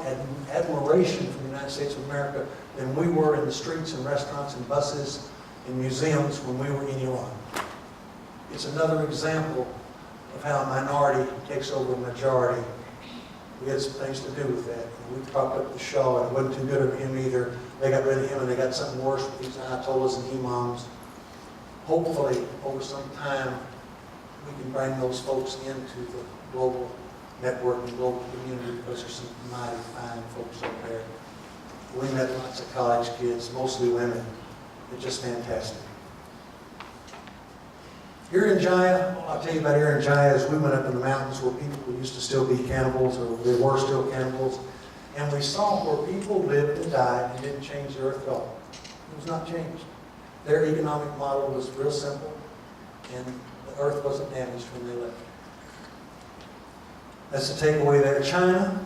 admiration for the United States of America than we were in the streets and restaurants and buses and museums when we were in Iran. It's another example of how a minority takes over a majority. We had some things to do with that. And we propped up the Shah, and it wasn't too good of him either. They got rid of him, and they got something worse with these Ayatollahs and imams. Hopefully, over some time, we can bring those folks into the global network and global community, because there's some mighty fine folks over there. We met lots of college kids, mostly women. They're just fantastic. Here in Jaya, all I'll tell you about here in Jaya is we went up in the mountains where people used to still be cannibals, or they were still cannibals, and we saw where people lived and died and didn't change the earth at all. It was not changed. Their economic model was real simple, and the earth wasn't damaged when they left. That's the takeaway there. China.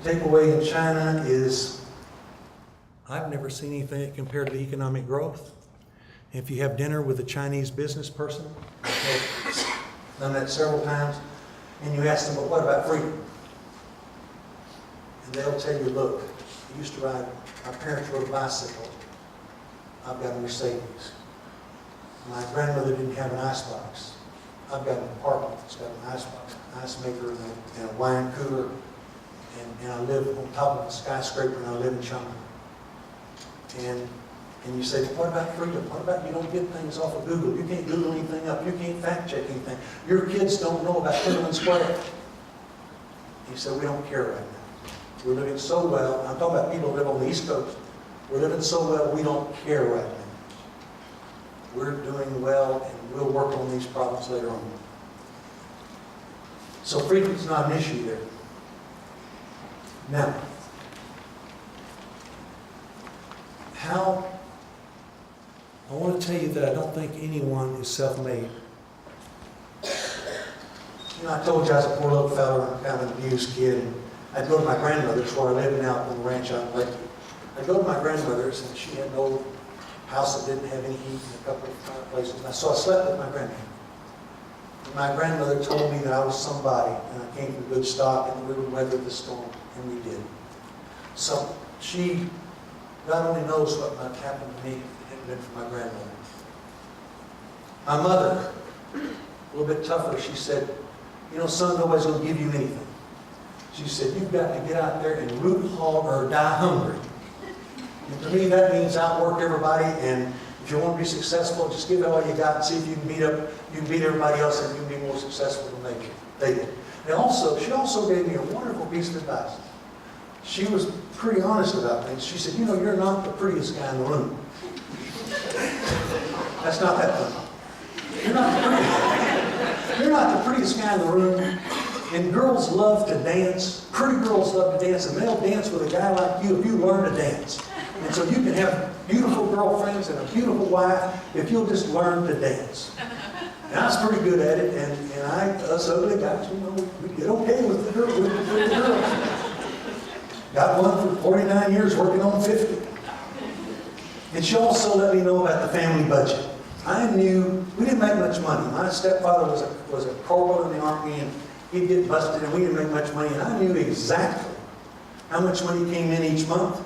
The takeaway in China is, I've never seen anything compared to the economic growth. If you have dinner with a Chinese business person, I've done that several times, and you ask them, well, what about freedom? And they'll tell you, look, I used to ride, my parents rode a bicycle. I've got a Mercedes. My grandmother didn't have an icebox. I've got an apartment that's got an icebox, an ice maker, and a wine cooler, and I live on top of a skyscraper, and I live in China. And you say, well, what about freedom? What about you don't get things off of Google? You can't Google anything up. You can't fact check anything. Your kids don't know about Tiananmen Square. He said, we don't care right now. We're living so well. I'm talking about people who live on the East Coast. We're living so well, we don't care right now. We're doing well, and we'll work on these problems later on. So freedom is not an issue there. Now, I want to tell you that I don't think anyone is self-made. You know, I told you I was a poor little fellow, and kind of an abused kid, and I'd go to my grandmother's where I lived now on the ranch out in Lakeview. I'd go to my grandmother's, and she had an old house that didn't have any heat in a couple of places. And so I slept with my grandmother. And my grandmother told me that I was somebody, and I came from good stock, and we would weather the storm, and we did. So she not only knows what might happen to me if it hadn't been for my grandmother. My mother, a little bit tougher, she said, you know, son, nobody's going to give you anything. She said, you've got to get out there and root hog or die hungry. And to me, that means outwork everybody, and if you want to be successful, just give it all you got and see if you can beat everybody else, and you can be more successful than they did. She also gave me a wonderful piece of advice. She was pretty honest about things. She said, you're not the prettiest guy in the room. That's not that funny. You're not the prettiest guy in the room. And girls love to dance. Pretty girls love to dance. And they'll dance with a guy like you if you learn to dance. And so you can have beautiful girlfriends and a beautiful wife if you'll just learn to dance. And I was pretty good at it. And us ugly guys, we did okay with the girls. Got one for 49 years working on 50. And she also let me know about the family budget. I knew we didn't make much money. My stepfather was a corporal in the Army, and he'd get busted, and we didn't make much money. And I knew exactly how much money came in each month.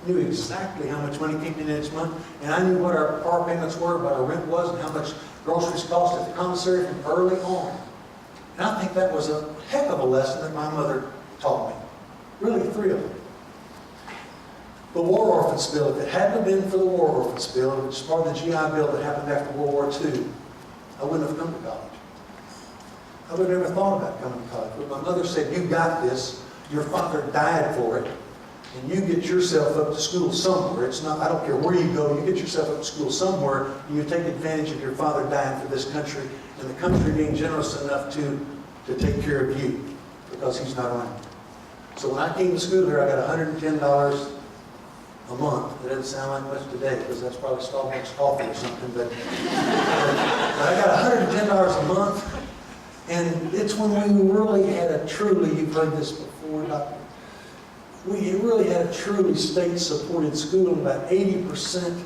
Knew exactly how much money came in each month. And I knew what our car payments were, what our rent was, and how much groceries cost at the commissary from early on. And I think that was a heck of a lesson that my mother taught me. Really thrilling. The War Orphans Bill, if it hadn't been for the War Orphans Bill, which is part of the GI Bill that happened after World War II, I wouldn't have come to college. I would have never thought about coming to college. But my mother said, you got this. Your father died for it. And you get yourself up to school somewhere. It's not, I don't care where you go, you get yourself up to school somewhere, and you take advantage of your father dying for this country, and the country being generous enough to take care of you, because he's not around. So when I came to school here, I got $110 a month. It doesn't sound like much today, because that's probably Starbucks coffee or something, but I got $110 a month, and it's when we really had a truly, you've heard this before, we really had a truly state-supported school, and about 80%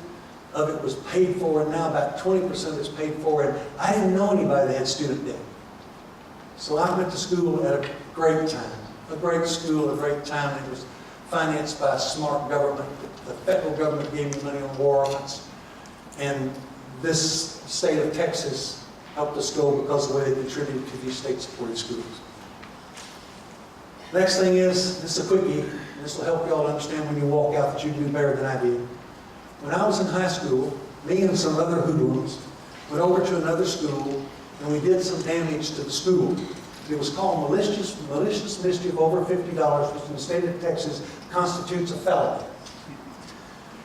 of it was paid for, and now about 20% is paid for, and I didn't know anybody that had student debt. So I went to school at a great time, a great school, a great time. It was financed by a smart government. The federal government gave me money on war orphans, and this state of Texas helped us go because of the way they contributed to these state-supported schools. Next thing is, this is a quickie. This will help you all understand when you walk out that you do better than I did. When I was in high school, me and some other hoodlums went over to another school, and we did some damage to the school. It was called malicious mischief over $50, which in the state of Texas constitutes a felony.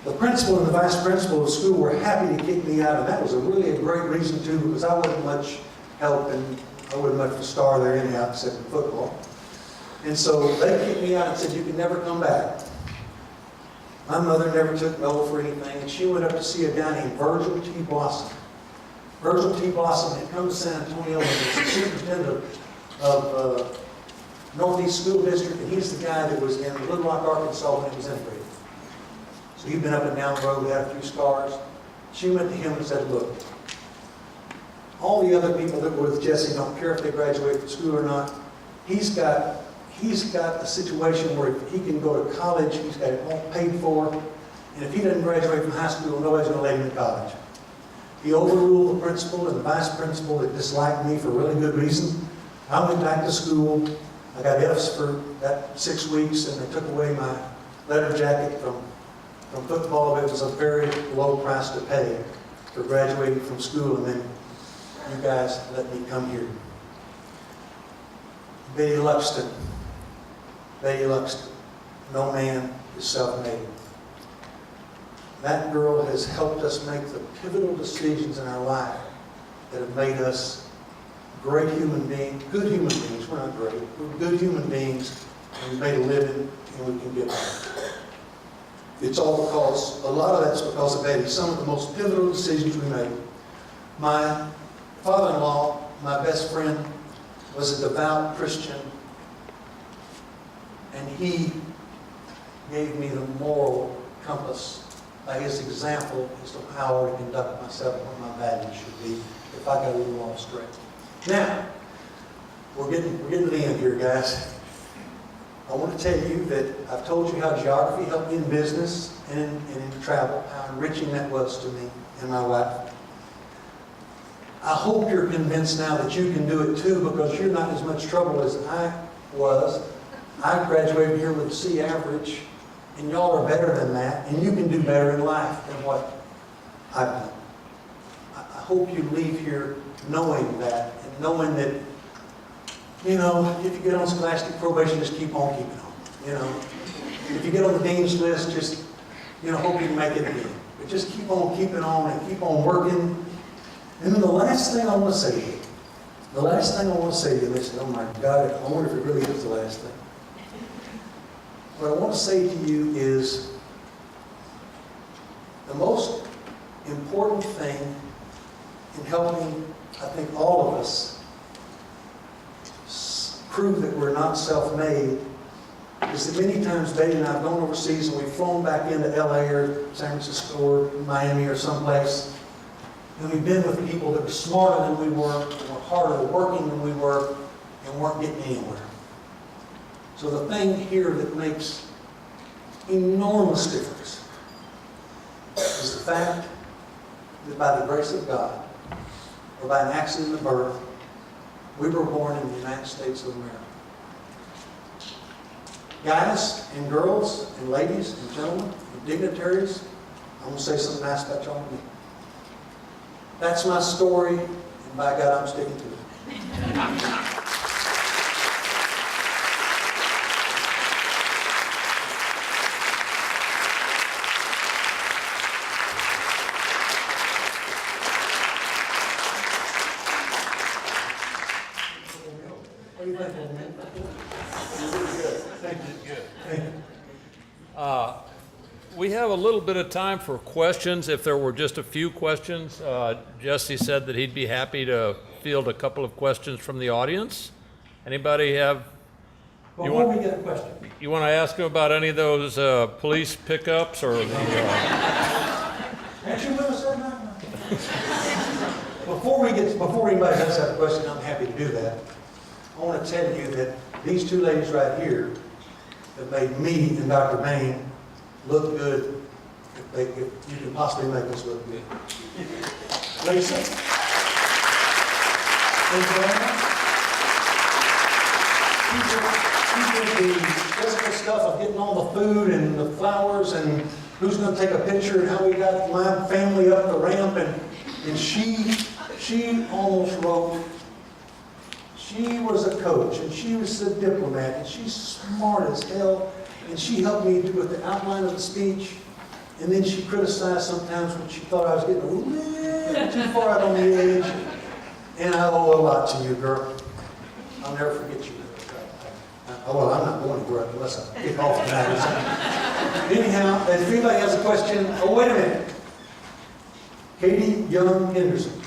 The principal and the vice principal of the school were happy to kick me out, and that was really a great reason too, because I wasn't much help, and I wasn't much of a star there anyhow, except in football. And so they kicked me out and said, you can never come back. My mother never took no for anything, and she went up to see a guy named Virgil T. Blossom. Virgil T. Blossom had come to San Antonio and was the superintendent of Northeast School District, and he's the guy that was in Little Rock, Arkansas when it was integrated. So he'd been up and down the road, had a few scars. She went to him and said, look, all the other people that were with Jesse don't care if they graduate from school or not. He's got a situation where he can go to college, he's got it all paid for, and if he doesn't graduate from high school, nobody's going to let him in college. He overruled the principal and the vice principal that disliked me for really good reason. I went back to school. I got F's for that 6 weeks, and they took away my letter jacket from football. It was a very low price to pay for graduating from school, and then you guys let me come here. Betty Luxton. No man is self-made. That girl has helped us make the pivotal decisions in our life that have made us great human beings, good human beings. We're not great. We're good human beings, and we made a living, and we can get by. It's all because, a lot of that's because of Betty. Some of the most pivotal decisions we made. My father-in-law, my best friend, was a devout Christian, and he gave me the moral compass by his example as to how I would conduct myself and what my values should be if I got a little off straight. Now, we're getting to the end here, guys. I want to tell you that I've told you how geography helped me in business and in travel, how enriching that was to me and my wife. I hope you're convinced now that you can do it too, because you're not as much trouble as I was. I graduated here with a C average, and y'all are better than that, and you can do better in life than what I've done. I hope you leave here knowing that, and knowing that You know, if you get on scholastic probation, just keep on keeping on. You know, if you get on the dean's list, just, you know, hope you can make it again. But just keep on keeping on and keep on working. And then the last thing I want to say to you, listen, oh my God, I wonder if it really is the last thing. What I want to say to you is the most important thing in helping, I think, all of us prove that we're not self-made is that many times Betty and I have gone overseas and we've flown back into LA or San Francisco or Miami or someplace, and we've been with people that were smarter than we were, and were harder working than we were, and weren't getting anywhere. So the thing here that makes enormous difference is the fact that by the grace of God, or by an accident of birth, we were born in the United States of America. Guys and girls and ladies and gentlemen and dignitaries, I'm going to say something nice about y'all and me. That's my story, and by God, I'm sticking to it. What do you think, old man? Thank you. Thank you. We have a little bit of time for questions, if there were just a few questions. Jesse said that he'd be happy to field a couple of questions from the audience. Anybody have? Before we get a question. You want to ask him about any of those police pickups or the... Aren't you with us that night? Before anybody does have a question, I'm happy to do that. I want to tell you that these two ladies right here have made me and Dr. Bain look good if you can possibly make us look good. Lisa? Thank you very much. She did the physical stuff of getting all the food and the flowers and who's going to take a picture and how we got my family up the ramp, and she almost wrote. She was a coach, and she was a diplomat, and she's smart as hell, and she helped me with the outline of the speech, and then she criticized sometimes when she thought I was getting a little too far out on the edge, and I owe a lot to you, girl. I'll never forget you. Well, I'm not going to work unless I get off tonight. Anyhow, if anybody has a question, oh, wait a minute. Katie Young Henderson.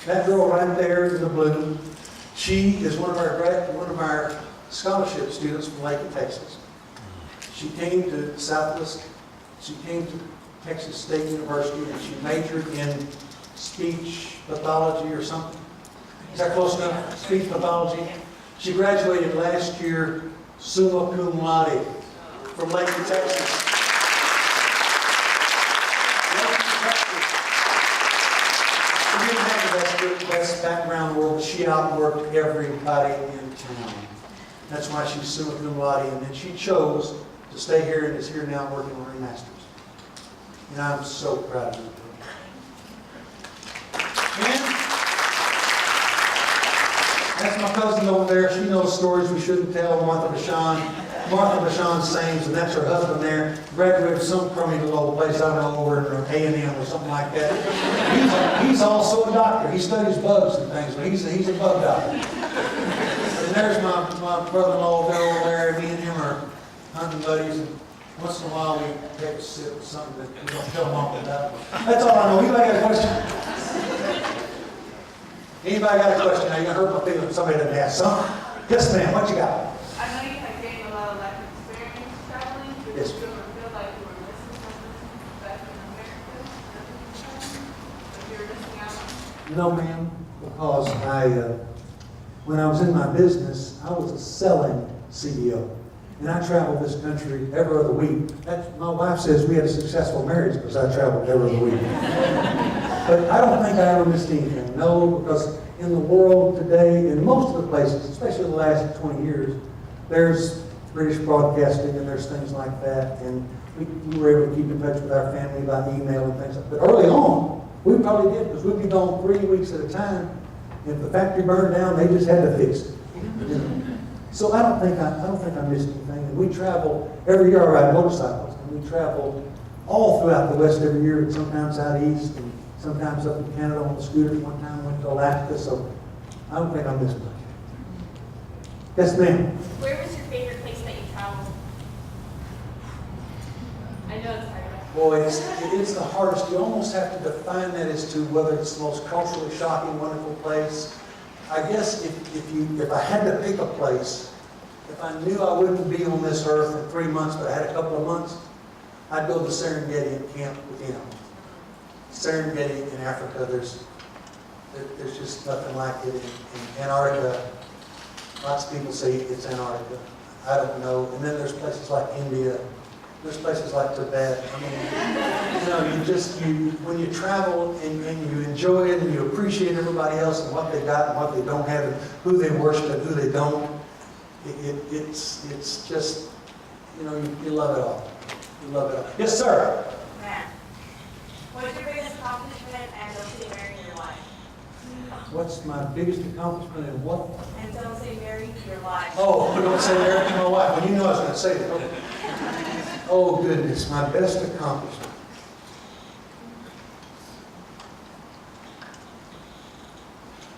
That girl right there in the blue, she is one of our scholarship students from Lake, Texas. She came to Southwest, she came to Texas State University, and she majored in speech pathology or something. Is that close enough? Speech pathology. She graduated last year, summa cum laude, from Lake, Texas. She didn't have the best background in the world, but she outworked everybody in town. That's why she's summa cum laude, and then she chose to stay here and is here now working on her master's. And I'm so proud of her. And that's my cousin over there. She knows stories we shouldn't tell, Martha Bashan sings, and that's her husband there. Graduated from some crummy little old place, I don't know, over in A&M or something like that. He's also a doctor. He studies bugs and things, but he's a bug doctor. And there's my brother-in-law over there, and me and him are hunting buddies. And once in a while we take a sip of something that we don't tell mom about. That's all I know. Anybody got a question? Anybody got a question? Now, you're going to hurt my feelings. Somebody doesn't ask. Yes, ma'am. What you got? I know you have gained a lot of life experience traveling. Did Yes. you ever feel like you were missing something back in America? Like you were missing out? No, ma'am, because when I was in my business, I was a selling CEO. And I traveled this country every other week. My wife says we had a successful marriage because I traveled every other week. But I don't think I ever missed anything. No, because in the world today, in most of the places, especially the last 20 years, there's British broadcasting and there's things like that. And we were able to keep in touch with our family by email and things like that. But early on, we probably did, because we'd be gone 3 weeks at a time. If the factory burned down, they just had to fix it. You know? So I don't think I missed anything. And we travel every year. I ride motorcycles, and we travel all throughout the West every year, and sometimes out east, and sometimes up in Canada on the scooters. One time went to Alaska, so I don't think I missed much. Yes, ma'am. Where was your favorite place that you traveled? I know it's hard. Boy, it's the hardest. You almost have to define that as to whether it's the most culturally shocking, wonderful place. I guess if I had to pick a place, if I knew I wouldn't be on this earth for 3 months, but I had a couple of months, I'd go to Serengeti and camp with him. Serengeti in Africa, there's just nothing like it. In Antarctica, lots of people say it's Antarctica. I don't know. And then there's places like India. There's places like Tibet. I mean, when you travel and you enjoy it and you appreciate everybody else and what they got and what they don't have and who they worship and who they don't, it's just, you love it all. You love it all. Yes, sir. Matt, what's your biggest accomplishment and don't say marry in your life? What's my biggest accomplishment and what? And don't say marry to your life. Oh, don't say married to my wife. Well, you know I was going to say that. Okay. Oh, goodness, my best accomplishment.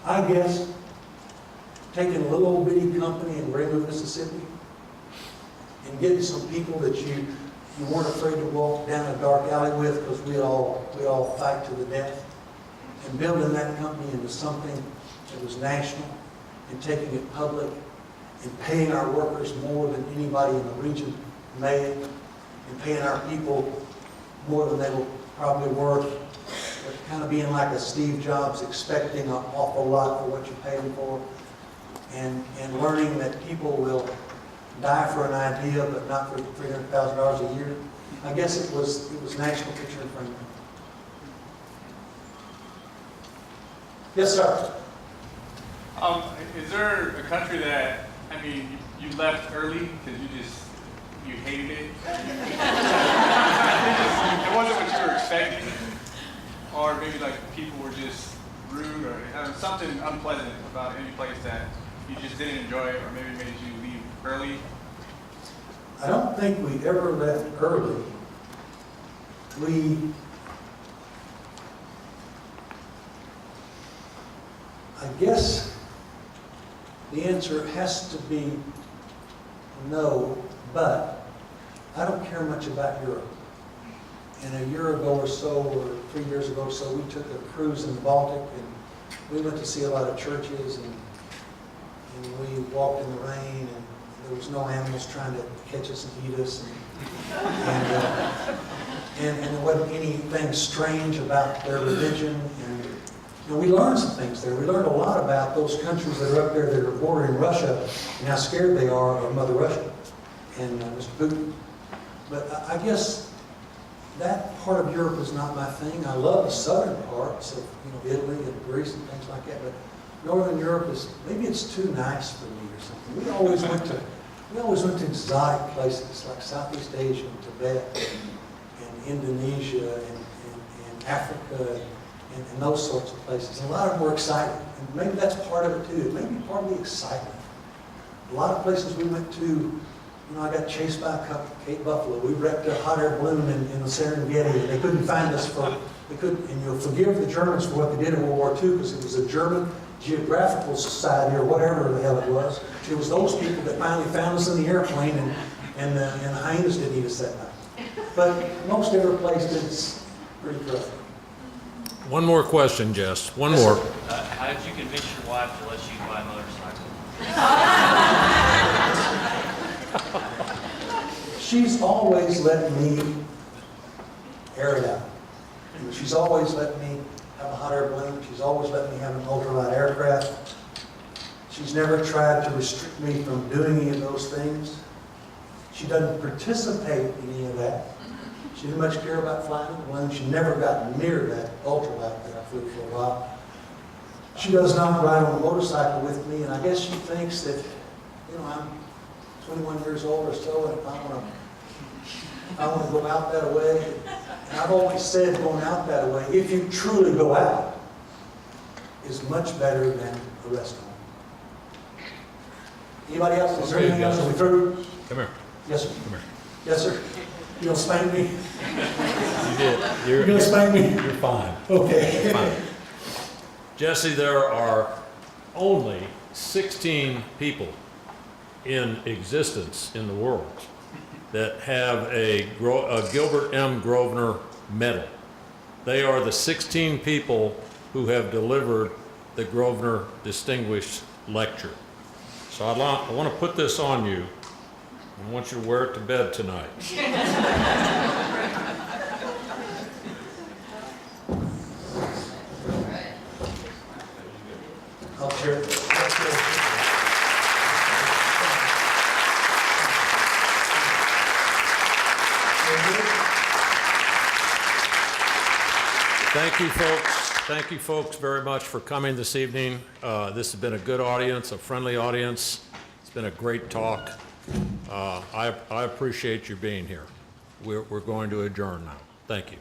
I guess taking a little old bitty company in Grosvenor, Mississippi, and getting some people that you weren't afraid to walk down a dark alley with, because we all fight to the death, and building that company into something that was national, and taking it public, and paying our workers more than anybody in the region made, and paying our people more than they were probably worth, but kind of being like a Steve Jobs, expecting an awful lot for what you pay them for, and learning that people will die for an idea, but not for $300,000 a year. I guess it was National Picture and Frame. Yes, sir. Is there a country that, you left early because you hated it? It wasn't what you were expecting, or maybe like people were just rude, or something unpleasant about any place that you just didn't enjoy, or maybe made you leave early? I don't think we ever left early. I guess the answer has to be no, but I don't care much about Europe. And a year ago or so, or 3 years ago or so, we took a cruise in the Baltic, and we went to see a lot of churches, and we walked in the rain, and there was no animals trying to catch us and eat us, and there wasn't anything strange about their religion. And we learned some things there. We learned a lot about those countries that are up there that are bordering Russia and how scared they are of Mother Russia and Mr. Putin. But I guess that part of Europe is not my thing. I love the southern parts of Italy and Greece and things like that, but Northern Europe maybe it's too nice for me or something. We always went to exotic places like Southeast Asia and Tibet and Indonesia and Africa and those sorts of places. And a lot of them were exciting. And maybe that's part of it too. It may be part of the excitement. A lot of places we went to, I got chased by a Cape buffalo. We wrecked a hot air balloon in the Serengeti, and they couldn't find us and you'll forgive the Germans for what they did in World War II, because it was a German Geographical Society or whatever the hell it was. It was those people that finally found us in the airplane, and the hyenas didn't eat us that night. But most every place is pretty rough. One more question, Jess. One more. How did you convince your wife to let you buy a motorcycle? She's always let me air it out. She's always let me have a hot air balloon. She's always let me have an ultralight aircraft. She's never tried to restrict me from doing any of those things. She doesn't participate in any of that. She didn't much care about flying a balloon. She never got near that ultralight that I flew for a while. She does not ride on a motorcycle with me, and I guess she thinks that, I'm 21 years old or so, and if I want to go out that way. And I've always said going out that way, if you truly go out, is much better than a restaurant. Anybody else? Is there anything else? Are we through? Come here. Yes, sir. Come here. Yes, sir. You gonna spank me? You did. You gonna spank me? You're fine. Okay. Fine. Jesse, there are only 16 people in existence in the world that have a Gilbert M. Grosvenor medal. They are the 16 people who have delivered the Grosvenor Distinguished Lecture. So I want to put this on you. I want you to wear it to bed tonight. I'll share. Thank you, folks. Thank you, folks, very much for coming this evening. This has been a good audience, a friendly audience. It's been a great talk. I appreciate you being here. We're going to adjourn now. Thank you.